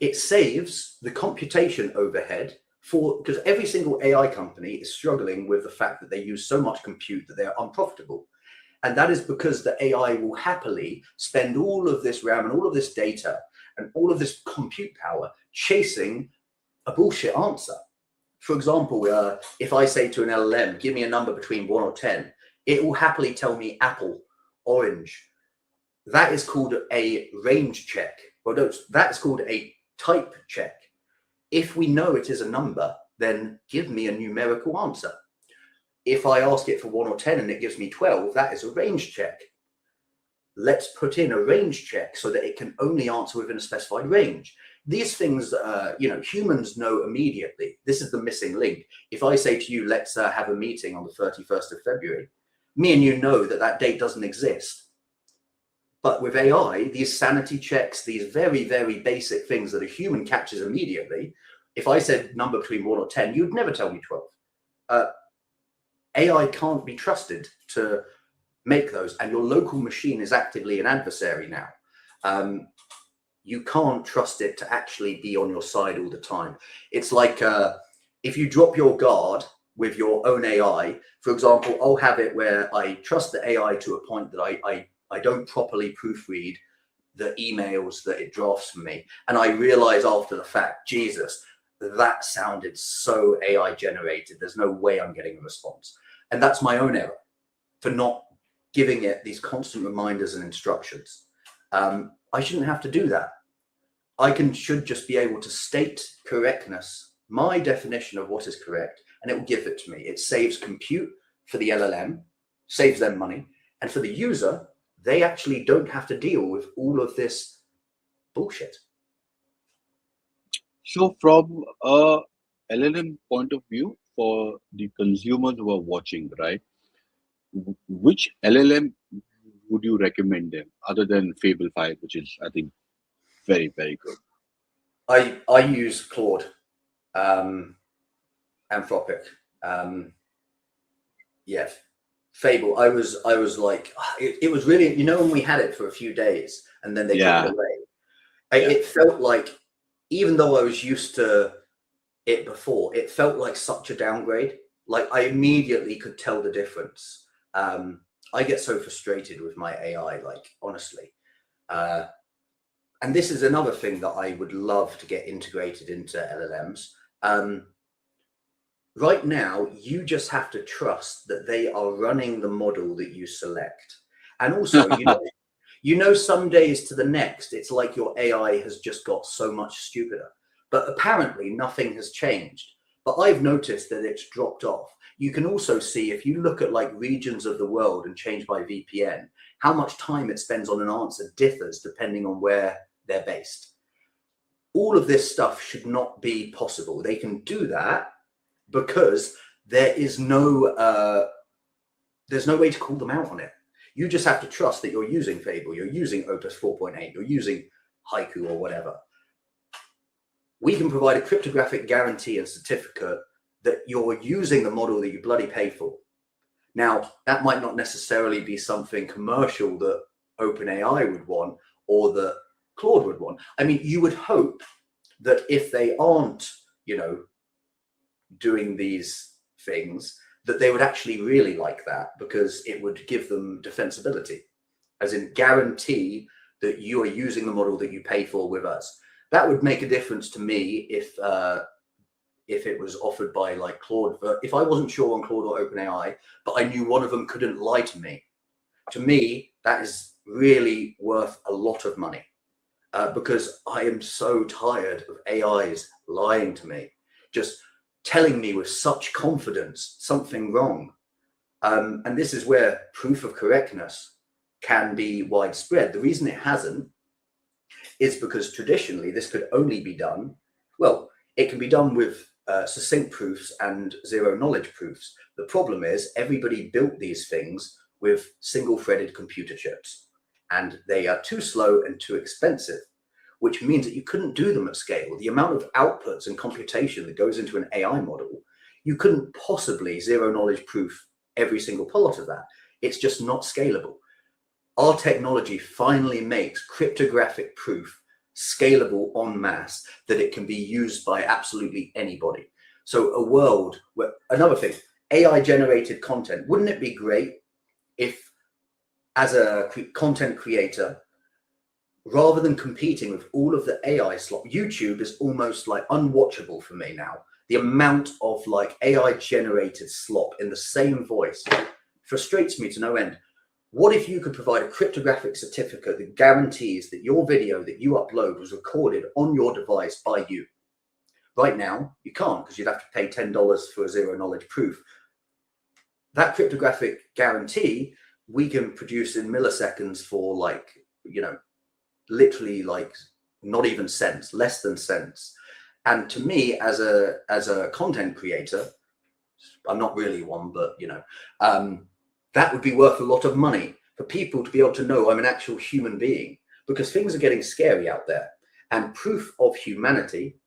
It saves the computation overhead because every single AI company is struggling with the fact that they use so much compute that they're unprofitable. And that is because the AI will happily spend all of this RAM and all of this data and all of this compute power chasing a bullshit answer. For example, if I say to an LLM, give me a number between 1 or 10, it will happily tell me apple, orange. That is called a range check. Well, no, that's called a type check. If we know it is a number, then give me a numerical answer. If I ask it for 1 or 10 and it gives me 12, that is a range check. Let's put in a range check so that it can only answer within a specified range. These things, humans know immediately. This is the missing link. If I say to you, let's have a meeting on the 31st of February, me and you know that that date doesn't exist. But with AI, these sanity checks, these very, very basic things that a human catches immediately, if I said number between 1 or 10, you'd never tell me 12. AI can't be trusted to make those, and your local machine is actively an adversary now. You can't trust it to actually be on your side all the time. It's like if you drop your guard with your own AI, for example, I'll have it where I trust the AI to a point that I don't properly proofread the emails that it drafts for me. And I realize after the fact, Jesus, that sounded so AI generated. There's no way I'm getting a response. And that's my own error for not giving it these constant reminders and instructions. I shouldn't have to do that. I should just be able to state correctness, my definition of what is correct, and it will give it to me. It saves compute for the LLM, saves them money. And for the user, they actually don't have to deal with all of this bullshit.
So from a LLM point of view, for the consumers who are watching, right, which LLM would you recommend them other than Fable 5, which is, I think, very, very good?
I use Claude, Anthropic. Yeah, Fable. I was like, it was really, when we had it for a few days and then they took it away. It felt like, even though I was used to it before, it felt like such a downgrade. Like I immediately could tell the difference. I get so frustrated with my AI, like honestly. And this is another thing that I would love to get integrated into LLMs. Right now, you just have to trust that they are running the model that you select. And also, You know, some days to the next, it's like your AI has just got so much stupider. But apparently nothing has changed. But I've noticed that it's dropped off. You can also see, if you look at like regions of the world and change by VPN, how much time it spends on an answer differs depending on where they're based. All of this stuff should not be possible. They can do that because there is no, there's no way to call them out on it. You just have to trust that you're using Fable, you're using Opus 4.8, you're using Haiku or whatever. We can provide a cryptographic guarantee and certificate that you're using the model that you bloody pay for. Now, that might not necessarily be something commercial that OpenAI would want or that Claude would want. I mean, you would hope that if they aren't, you know, doing these things, that they would actually really like that, because it would give them defensibility, as in guarantee that you are using the model that you pay for with us. That would make a difference to me if it was offered by like Claude. If I wasn't sure on Claude or OpenAI, but I knew one of them couldn't lie to me, that is really worth a lot of money, because I am so tired of AIs lying to me, just telling me with such confidence something wrong. And this is where proof of correctness can be widespread. The reason it hasn't is because traditionally this could only be done, well, it can be done with succinct proofs and zero knowledge proofs. The problem is everybody built these things with single-threaded computer chips, and they are too slow and too expensive, which means that you couldn't do them at scale. The amount of outputs and computation that goes into an AI model, you couldn't possibly zero knowledge proof every single part of that. It's just not scalable. Our technology finally makes cryptographic proof scalable en masse, that it can be used by absolutely anybody. So a world where, another thing, AI generated content, wouldn't it be great if, as a content creator, rather than competing with all of the AI slop, YouTube is almost like unwatchable for me now. The amount of like AI generated slop in the same voice frustrates me to no end. What if you could provide a cryptographic certificate that guarantees that your video that you upload was recorded on your device by you? Right now, you can't, because you'd have to pay $10 for a zero knowledge proof. That cryptographic guarantee, we can produce in milliseconds for like, you know, literally like not even cents, less than cents. And to me, as a content creator, I'm not really one, but you know, that would be worth a lot of money for people to be able to know I'm an actual human being, because things are getting scary out there, and proof of humanity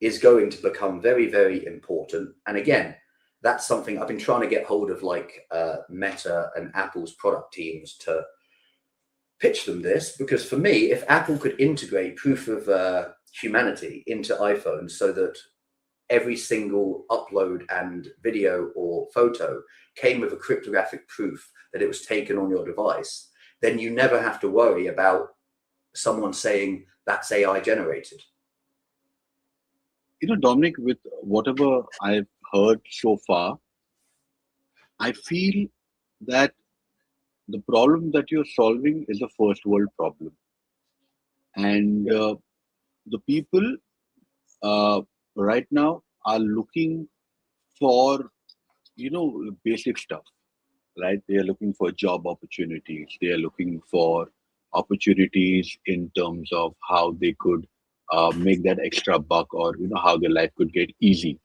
is going to become very, very important. And again, that's something I've been trying to get hold of, like Meta and Apple's product teams to pitch them this, because for me, if Apple could integrate proof of humanity into iPhones so that every single upload and video or photo came with a cryptographic proof that it was taken on your device, then you never have to worry about someone saying that's AI generated.
You know, Dominic, with whatever I've heard so far, I feel that the problem that you're solving is a first world problem. And the people right now are looking for, you know, basic stuff, right? They are looking for job opportunities. They are looking for opportunities in terms of how they could make that extra buck, or, you know, how their life could get easy.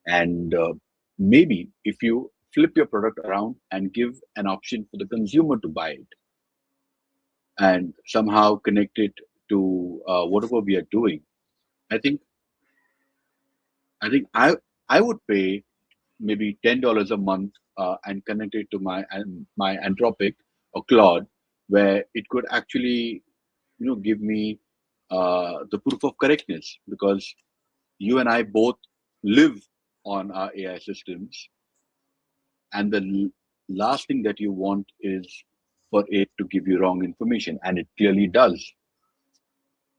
And maybe if you flip your product around and give an option for the consumer to buy it and somehow connect it to whatever we are doing, I think I would pay maybe $10 a month and connect it to my Anthropic or Claude, where it could actually, you know, give me the proof of correctness, because you and I both live on our AI systems, and the last thing that you want is for it to give you wrong information, and it clearly does.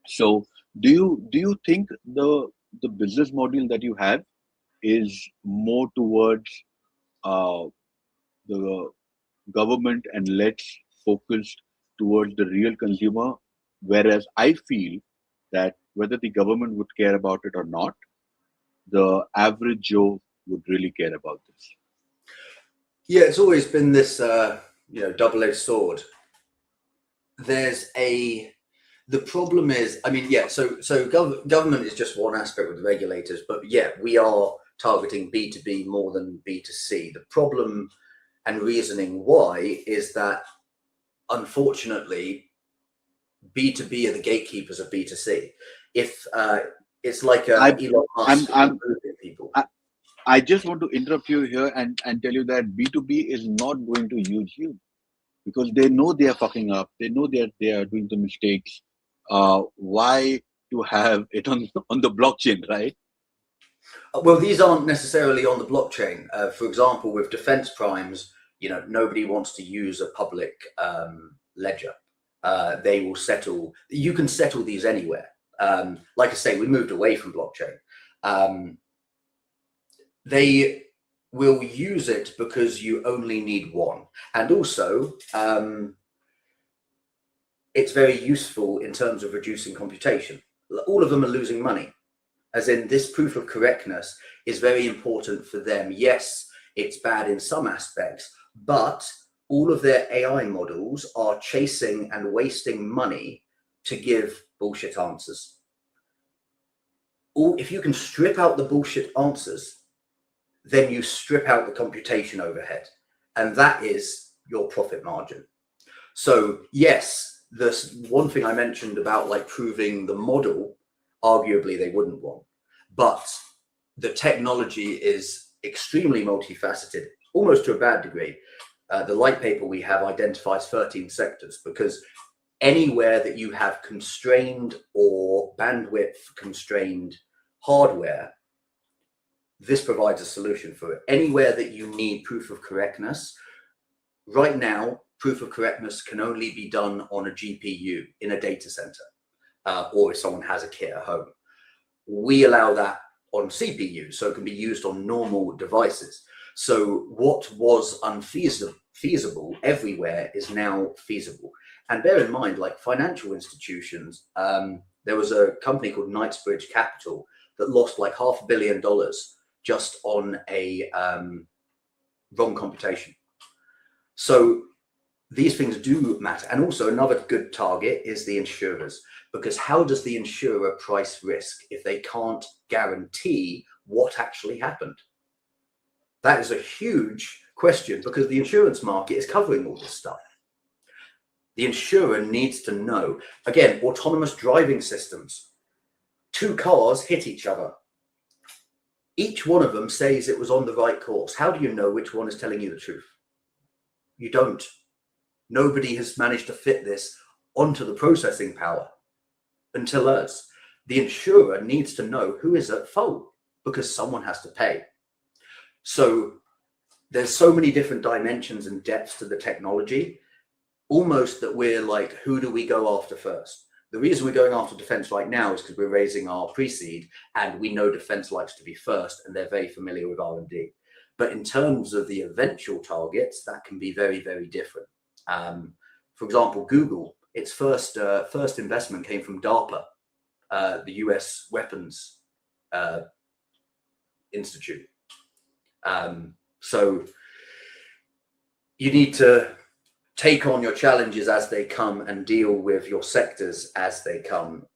So do you think the business model that you have is more towards the government and less focused towards the real consumer, whereas I feel that whether the government would care about it or not, the average Joe would really care about this.
Yeah, it's always been this, double-edged sword. The problem is, I mean, yeah, so government is just one aspect with the regulators, but yeah, we are targeting B2B more than B2C. The problem and reasoning why is that, unfortunately, B2B are the gatekeepers of B2C. If it's like Elon Musk people.
I just want to interrupt you here and tell you that B2B is not going to use you because they know they are fucking up. They know they are doing the mistakes. Why to have it on the blockchain, right?
Well, these aren't necessarily on the blockchain. For example, with defense primes, nobody wants to use a public ledger. They will settle. You can settle these anywhere. Like I say, we moved away from blockchain. They will use it because you only need one, and also it's very useful in terms of reducing computation. All of them are losing money, as in this proof of correctness is very important for them. Yes, it's bad in some aspects, but all of their AI models are chasing and wasting money to give bullshit answers. If you can strip out the bullshit answers, then you strip out the computation overhead, and that is your profit margin. So yes, this one thing I mentioned about like proving the model, arguably they wouldn't want, but the technology is extremely multifaceted, almost to a bad degree. The light paper we have identifies 13 sectors, because anywhere that you have constrained or bandwidth constrained hardware, this provides a solution for it. Anywhere that you need proof of correctness, right now, proof of correctness can only be done on a GPU in a data center, or if someone has a kit at home. We allow that on CPU, so it can be used on normal devices. So what was unfeasible everywhere is now feasible. And bear in mind, like financial institutions, there was a company called Knightsbridge Capital that lost like $500 million just on a wrong computation. So these things do matter. And also another good target is the insurers, because how does the insurer price risk if they can't guarantee what actually happened? That is a huge question, because the insurance market is covering all this stuff. The insurer needs to know. Again, autonomous driving systems. 2 cars hit each other. Each one of them says it was on the right course. How do you know which one is telling you the truth? You don't. Nobody has managed to fit this onto the processing power until us. The insurer needs to know who is at fault, because someone has to pay. So there's so many different dimensions and depths to the technology, almost that we're like, who do we go after first? The reason we're going after defense right now is because we're raising our pre-seed, and we know defense likes to be first, and they're very familiar with R&D. But in terms of the eventual targets, that can be very, very different. For example, Google, its first investment came from DARPA, the US Weapons Institute. So you need to take on your challenges as they come and deal with your sectors as they come,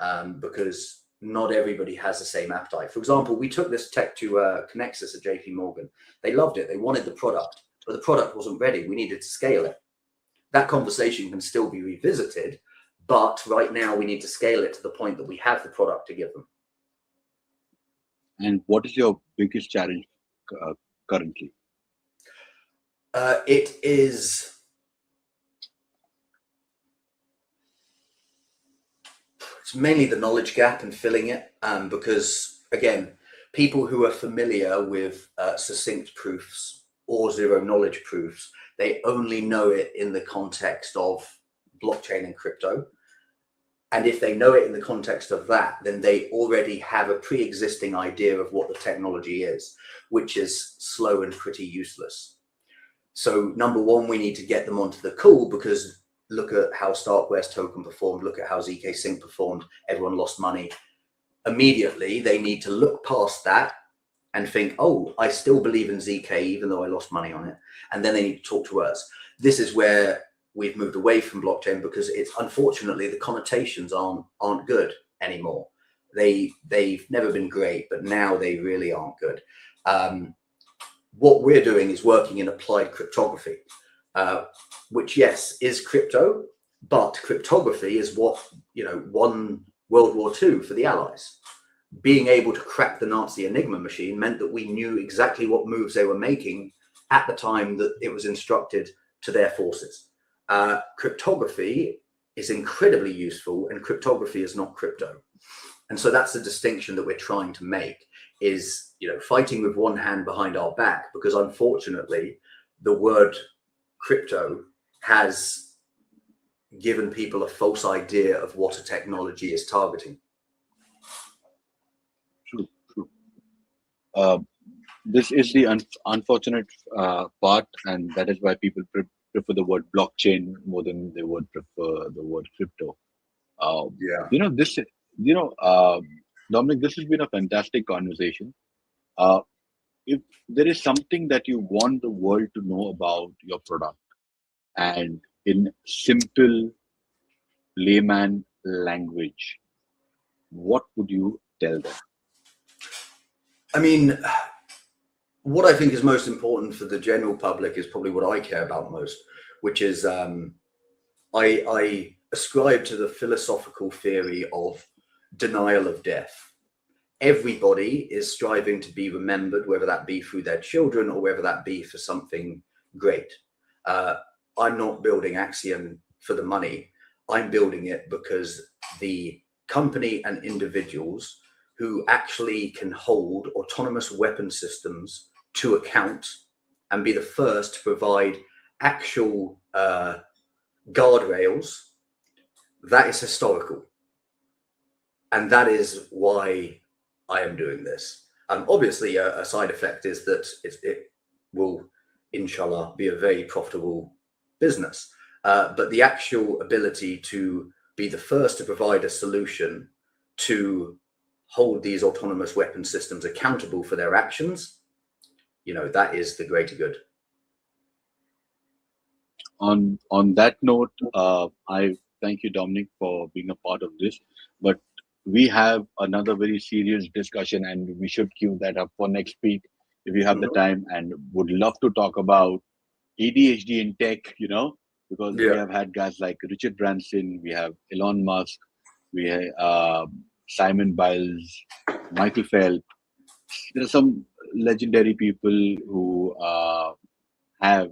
because not everybody has the same appetite. For example, we took this tech to Connexus at JP Morgan. They loved it. They wanted the product, but the product wasn't ready. We needed to scale it. That conversation can still be revisited, but right now we need to scale it to the point that we have the product to give them.
And what is your biggest challenge currently?
It is... It's mainly the knowledge gap and filling it, because, again, people who are familiar with succinct proofs or zero knowledge proofs, they only know it in the context of blockchain and crypto. And if they know it in the context of that, then they already have a pre-existing idea of what the technology is, which is slow and pretty useless. So number one, we need to get them onto the call, because look at how Starkware's token performed, look at how ZK Sync performed, everyone lost money. Immediately, they need to look past that and think, oh, I still believe in ZK, even though I lost money on it. And then they need to talk to us. This is where we've moved away from blockchain, because it's unfortunately the connotations aren't good anymore. They've never been great, but now they really aren't good. What we're doing is working in applied cryptography, which, yes, is crypto, but cryptography is what, you know, won World War II for the Allies. Being able to crack the Nazi Enigma machine meant that we knew exactly what moves they were making at the time that it was instructed to their forces. Cryptography is incredibly useful, and cryptography is not crypto. And so that's the distinction that we're trying to make, is, you know, fighting with one hand behind our back, because unfortunately the word crypto has given people a false idea of what a technology is targeting.
True. This is the unfortunate part, and that is why people prefer the word blockchain more than they would prefer the word crypto. Dominic, this has been a fantastic conversation. If there is something that you want the world to know about your product, and in simple layman language, what would you tell them?
I mean, what I think is most important for the general public is probably what I care about most, which is I ascribe to the philosophical theory of denial of death. Everybody is striving to be remembered, whether that be through their children or whether that be for something great. I'm not building Axiom for the money. I'm building it because the company and individuals who actually can hold autonomous weapon systems to account and be the first to provide actual guardrails, that is historical. And that is why I am doing this. Obviously, a side effect is that it will, inshallah, be a very profitable business. But the actual ability to be the first to provide a solution to hold these autonomous weapon systems accountable for their actions, you know, that is the greater good.
On that note, I thank you, Dominic, for being a part of this. But we have another very serious discussion, and we should queue that up for next week if you have the time, and would love to talk about ADHD in tech, you know, because we have had guys like Richard Branson, we have Elon Musk, we have Simon Biles, Michael Phelps. There are some legendary people who have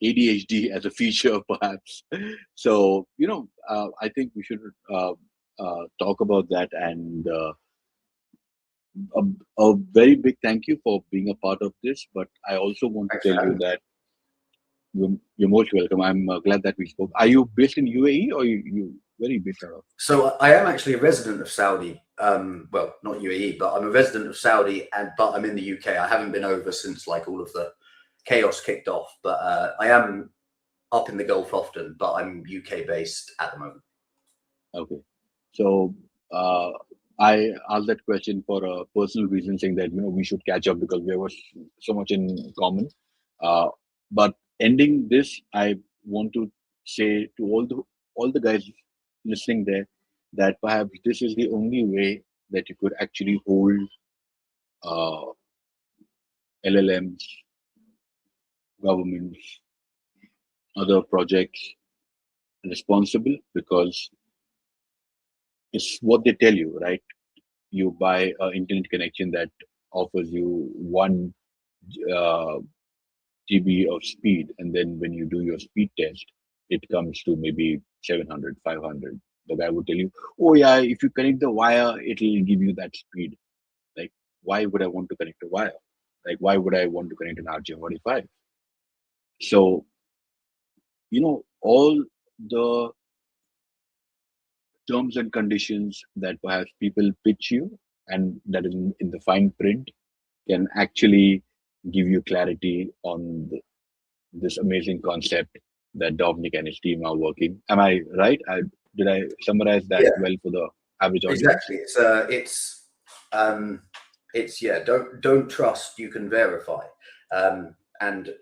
ADHD as a feature, perhaps. So, you know, I think we should talk about that. And a very big thank you for being a part of this. But I also want to tell you that you're most welcome. I'm glad that we spoke. Are you based in UAE, or you very based out of?
So I am actually a resident of Saudi. Well, not UAE, but I'm a resident of Saudi, but I'm in the UK. I haven't been over since like all of the chaos kicked off, but I am up in the Gulf often, but I'm UK based at the moment.
Okay. So I asked that question for a personal reason, saying that, you know, we should catch up because there was so much in common. But ending this, I want to say to all the guys listening there that perhaps this is the only way that you could actually hold LLMs, governments, other projects responsible, because it's what they tell you, right? You buy an internet connection that offers you 1 GB of speed, and then when you do your speed test, it comes to maybe 700, 500. The guy would tell you, oh yeah, if you connect the wire, it'll give you that speed. Like, why would I want to connect a wire? Like, why would I want to connect an RJ45? So, you know, all the terms and conditions that perhaps people pitch you, and that is in the fine print, can actually give you clarity on this amazing concept that Dominic and his team are working. Am I right? Did I summarize that well for the average audience?
Exactly. It's don't trust, you can verify, and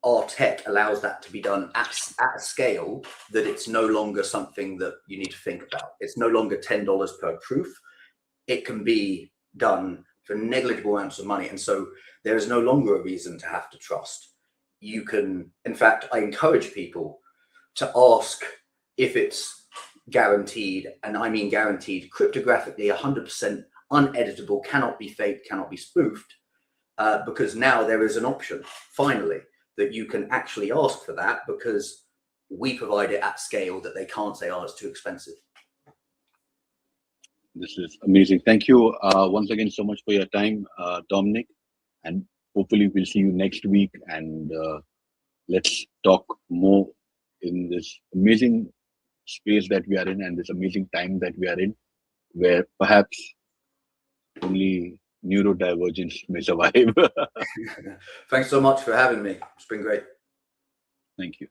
our tech allows that to be done at a scale that it's no longer something that you need to think about. It's no longer $10 per proof. It can be done for negligible amounts of money, and so there is no longer a reason to have to trust. You can, in fact, I encourage people to ask if it's guaranteed, and I mean guaranteed cryptographically, 100% uneditable, cannot be faked, cannot be spoofed, because now there is an option, finally, that you can actually ask for that, because we provide it at scale that they can't say, oh, it's too expensive.
This is amazing. Thank you once again so much for your time, Dominic, and hopefully we'll see you next week, and let's talk more in this amazing space that we are in and this amazing time that we are in, where perhaps only neurodivergence may survive.
Thanks so much for having me. It's been great.
Thank you.